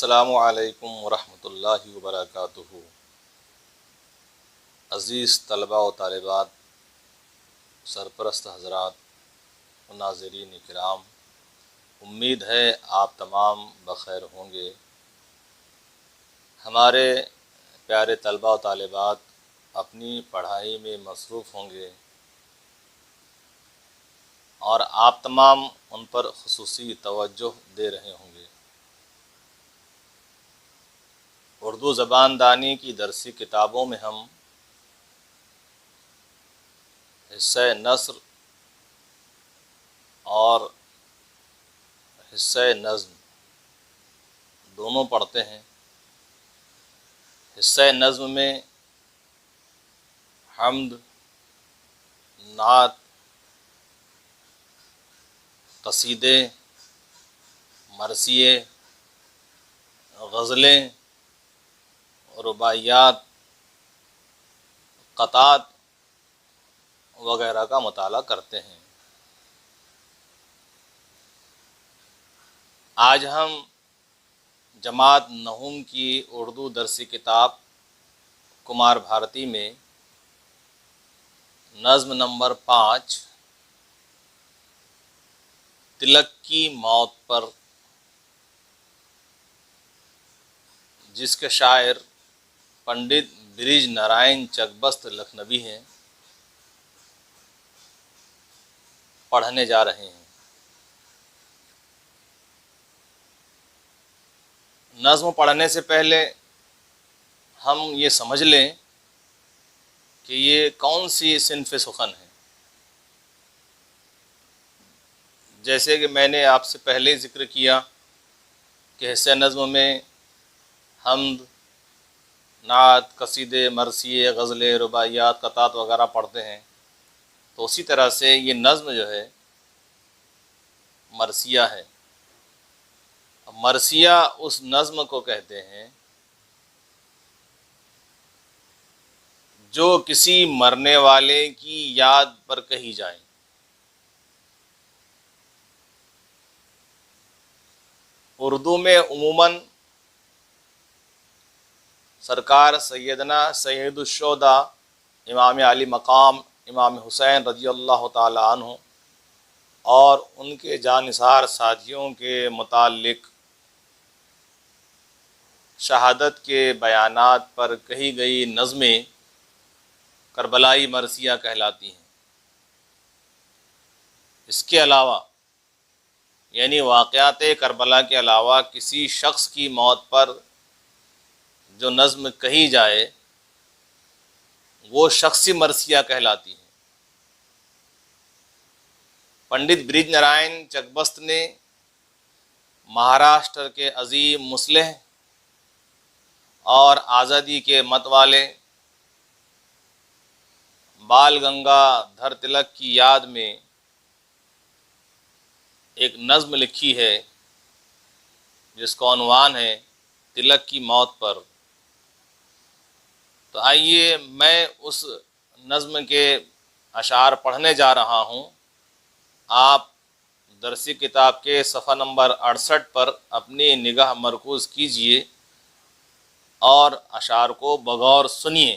السلام علیکم ورحمۃ اللہ وبرکاتہ۔ عزیز طلباء و طالبات، سرپرست حضرات و ناظرین کرام، امید ہے آپ تمام بخیر ہوں گے۔ ہمارے پیارے طلباء و طالبات اپنی پڑھائی میں مصروف ہوں گے اور آپ تمام ان پر خصوصی توجہ دے رہے ہوں گے۔ اردو زبان دانی کی درسی کتابوں میں ہم حصہ نثر اور حصہ نظم دونوں پڑھتے ہیں۔ حصہ نظم میں حمد، نعت، قصیدے، مرثیے، غزلیں، رباعیات، قطعات وغیرہ کا مطالعہ کرتے ہیں۔ آج ہم جماعت نہوم کی اردو درسی کتاب کمار بھارتی میں نظم نمبر 5 تلک کی موت پر، جس کے شاعر پنڈت برج نارائن چکبست لکھنوی ہیں، پڑھنے جا رہے ہیں۔ نظم پڑھنے سے پہلے ہم یہ سمجھ لیں کہ یہ کون سی صنف سخن ہے۔ جیسے کہ میں نے آپ سے پہلے ذکر کیا کہ حصہ نظم میں حمد، نعت، قصیدے، مرثیے، غزلیں، رباعیات، قطعات وغیرہ پڑھتے ہیں، تو اسی طرح سے یہ نظم جو ہے مرثیہ ہے۔ مرثیہ اس نظم کو کہتے ہیں جو کسی مرنے والے کی یاد پر کہی جائے۔ اردو میں عموماً سرکار سیدنا سید الشہداء امام علی مقام امام حسین رضی اللہ تعالی عنہ اور ان کے جانثار ساتھیوں کے متعلق شہادت کے بیانات پر کہی گئی نظمیں کربلائی مرثیہ کہلاتی ہیں۔ اس کے علاوہ یعنی واقعات کربلا کے علاوہ کسی شخص کی موت پر جو نظم کہی جائے وہ شخصی مرثیہ کہلاتی ہے۔ پنڈت برج نارائن چکبست نے مہاراشٹر کے عظیم مصلح اور آزادی کے مت والے بال گنگا دھر تلک کی یاد میں ایک نظم لکھی ہے جس کا عنوان ہے تلک کی موت پر۔ تو آئیے میں اس نظم کے اشعار پڑھنے جا رہا ہوں۔ آپ درسی کتاب کے صفحہ نمبر 68 پر اپنی نگاہ مرکوز کیجیے اور اشعار کو بغور سنیے۔